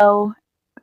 So,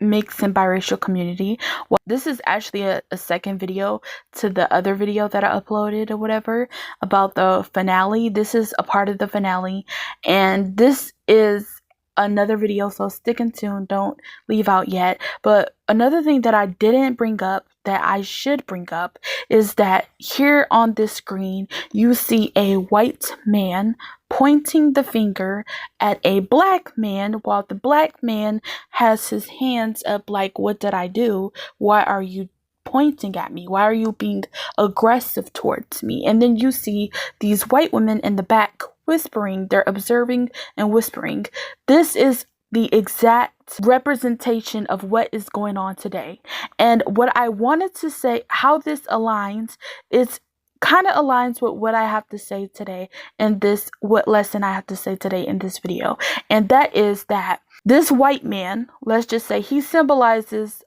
mixed and biracial community. Well, this is actually a second video to the other video that I uploaded or whatever about the finale. This is a part of the finale, and this is another video, so stick and tune, don't leave out yet. But another thing that I didn't bring up that I should bring up is that here on this screen you see a white man pointing the finger at a black man, while the black man has his hands up like, what did I do? Why are you pointing at me? Why are you being aggressive towards me? And then you see these white women in the back whispering. They're observing and whispering. This is the exact representation of what is going on today. And what I wanted to say, how this aligns, is kind of aligns with what I have to say today in this, what lesson I have to say today in this video. And that is that this white man, let's just say, he symbolizes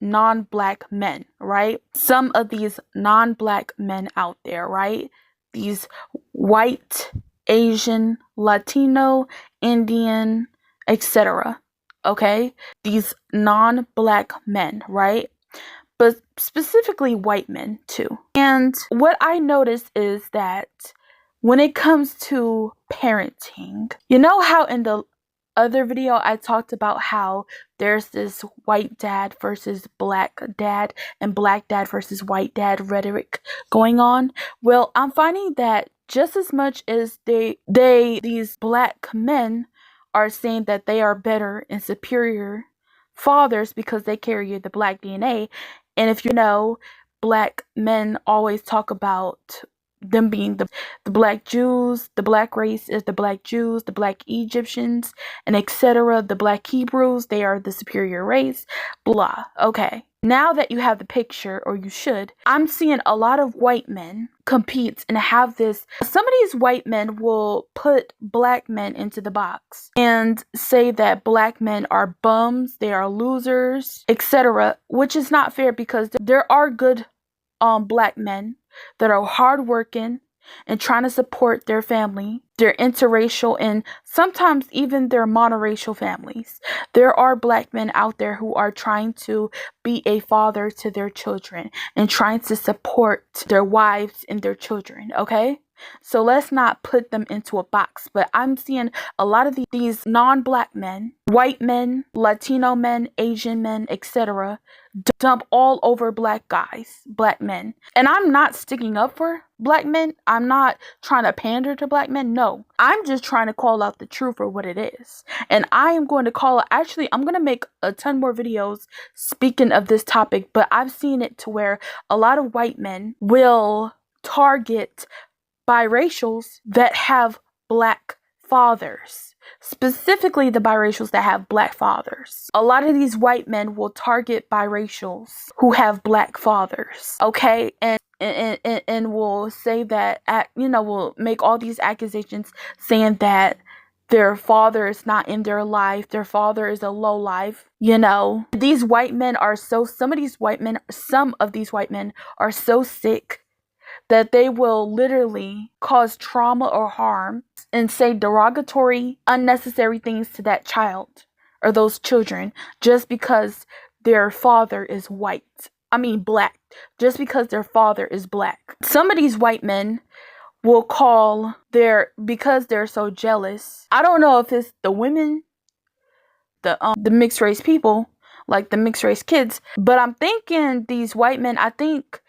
non-black men, right? Some of these non-black men out there, right? These white, Asian, Latino, Indian, etc. Okay? These non-black men, right? But specifically white men too. And what I noticed is that when it comes to parenting, you know how in the other video I talked about how there's this white dad versus black dad and black dad versus white dad rhetoric going on? Well, I'm finding that just as much as these black men are saying that they are better and superior fathers because they carry the black DNA, and if you know, black men always talk about them being the black Jews, the black race is the black Jews, the black Egyptians, and etc. The black Hebrews, they are the superior race, blah. Okay. Now that you have the picture, or you should, I'm seeing a lot of white men compete and have this. Some of these white men will put black men into the box and say that black men are bums, they are losers, etc., which is not fair because there are good black men that are hardworking and trying to support their family, their interracial and sometimes even their monoracial families. There are black men out there who are trying to be a father to their children and trying to support their wives and their children, okay? So let's not put them into a box. But I'm seeing a lot of these non-black men, white men, Latino men, Asian men, etc., dump all over black guys, black men. And I'm not sticking up for black men. I'm not trying to pander to black men. No, I'm just trying to call out the truth for what it is. And I am going to call it, actually, I'm going to make a ton more videos speaking of this topic, but I've seen it to where a lot of white men will target biracials that have black fathers, specifically the biracials that have black fathers. A lot of these white men will target biracials who have black fathers, okay? And will say that, will make all these accusations saying that their father is not in their life, their father is a low life. These white men are some of these white men are so sick that they will literally cause trauma or harm and say derogatory, unnecessary things to that child or those children just because their father is black. Just because their father is black. Some of these white men will call because they're so jealous. I don't know if it's the women, the mixed race people, like the mixed race kids, but I'm thinking these white men, I think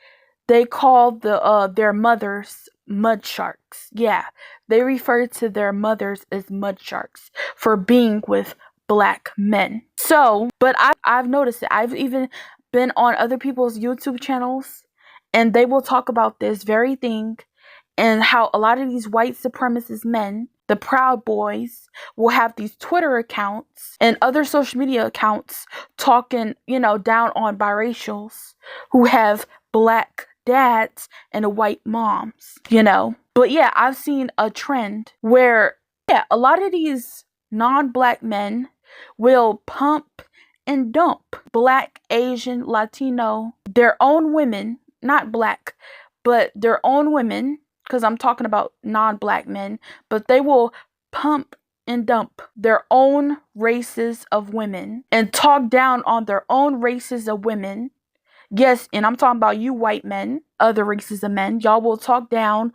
they call their mothers mud sharks. Yeah, they refer to their mothers as mud sharks for being with black men. So, but I've noticed it. I've even been on other people's YouTube channels, and they will talk about this very thing and how a lot of these white supremacist men, the Proud Boys, will have these Twitter accounts and other social media accounts talking, down on biracials who have black dads and white moms, But yeah, I've seen a trend where, a lot of these non-black men will pump and dump black, Asian, Latino, their own women, not black, but their own women, because I'm talking about non-black men, but they will pump and dump their own races of women and talk down on their own races of women. Yes, and I'm talking about you white men, other races of men. Y'all will talk down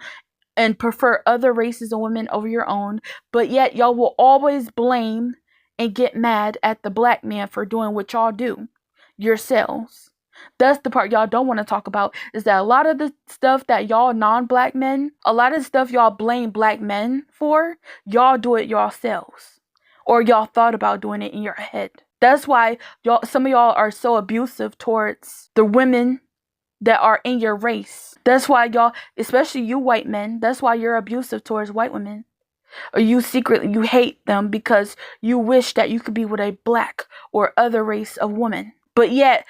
and prefer other races of women over your own, but yet y'all will always blame and get mad at the black man for doing what y'all do yourselves. That's the part y'all don't want to talk about, is that a lot of the stuff that y'all non-black men, a lot of the stuff y'all blame black men for, y'all do it yourselves. Or y'all thought about doing it in your head. That's why some of y'all are so abusive towards the women that are in your race. That's why y'all, especially you white men, that's why you're abusive towards white women. Or you secretly, you hate them because you wish that you could be with a black or other race of woman. But yet,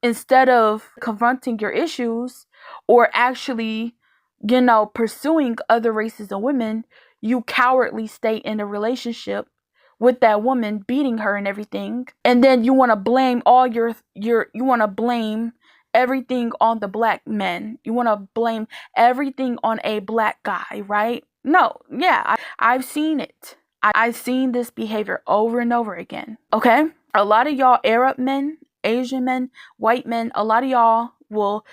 instead of confronting your issues or actually, pursuing other races of women, you cowardly stay in a relationship with that woman, beating her and everything. And then you want to blame you want to blame everything on the black men. You want to blame everything on a black guy, right? No, yeah, I've seen it. I've seen this behavior over and over again. Okay? A lot of y'all Arab men, Asian men, white men, a lot of y'all will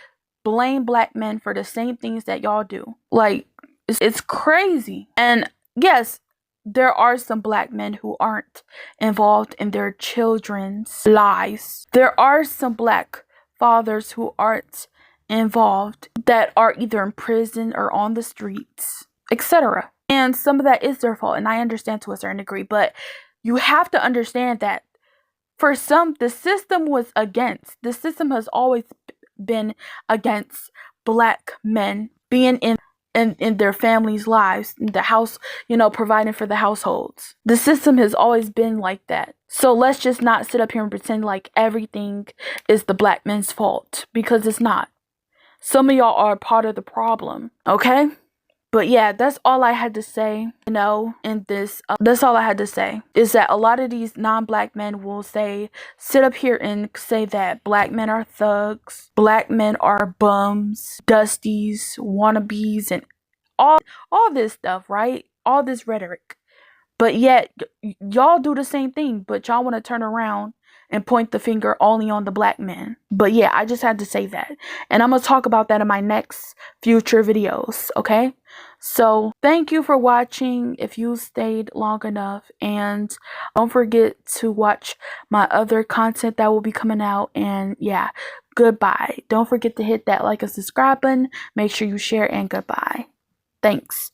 blame black men for the same things that y'all do. Like, it's crazy. And yes, there are some black men who aren't involved in their children's lives. There are some black fathers who aren't involved, that are either in prison or on the streets, etc. And some of that is their fault, and I understand to a certain degree, but you have to understand that for some, the system has always been against black men being in their families' lives, in the house, providing for the households. The system has always been like that. So let's just not sit up here and pretend like everything is the black men's fault, because it's not. Some of y'all are part of the problem, okay? But yeah, that's all I had to say, in this. That's all I had to say, is that a lot of these non-black men will sit up here and say that black men are thugs, black men are bums, dusties, wannabes, and all this stuff, right? All this rhetoric. But yet, y'all do the same thing, but y'all want to turn around and point the finger only on the black men. But yeah, I just had to say that. And I'm going to talk about that in my next future videos, okay? So, thank you for watching if you stayed long enough. And don't forget to watch my other content that will be coming out. And yeah, goodbye. Don't forget to hit that like and subscribe button. Make sure you share, and goodbye. Thanks.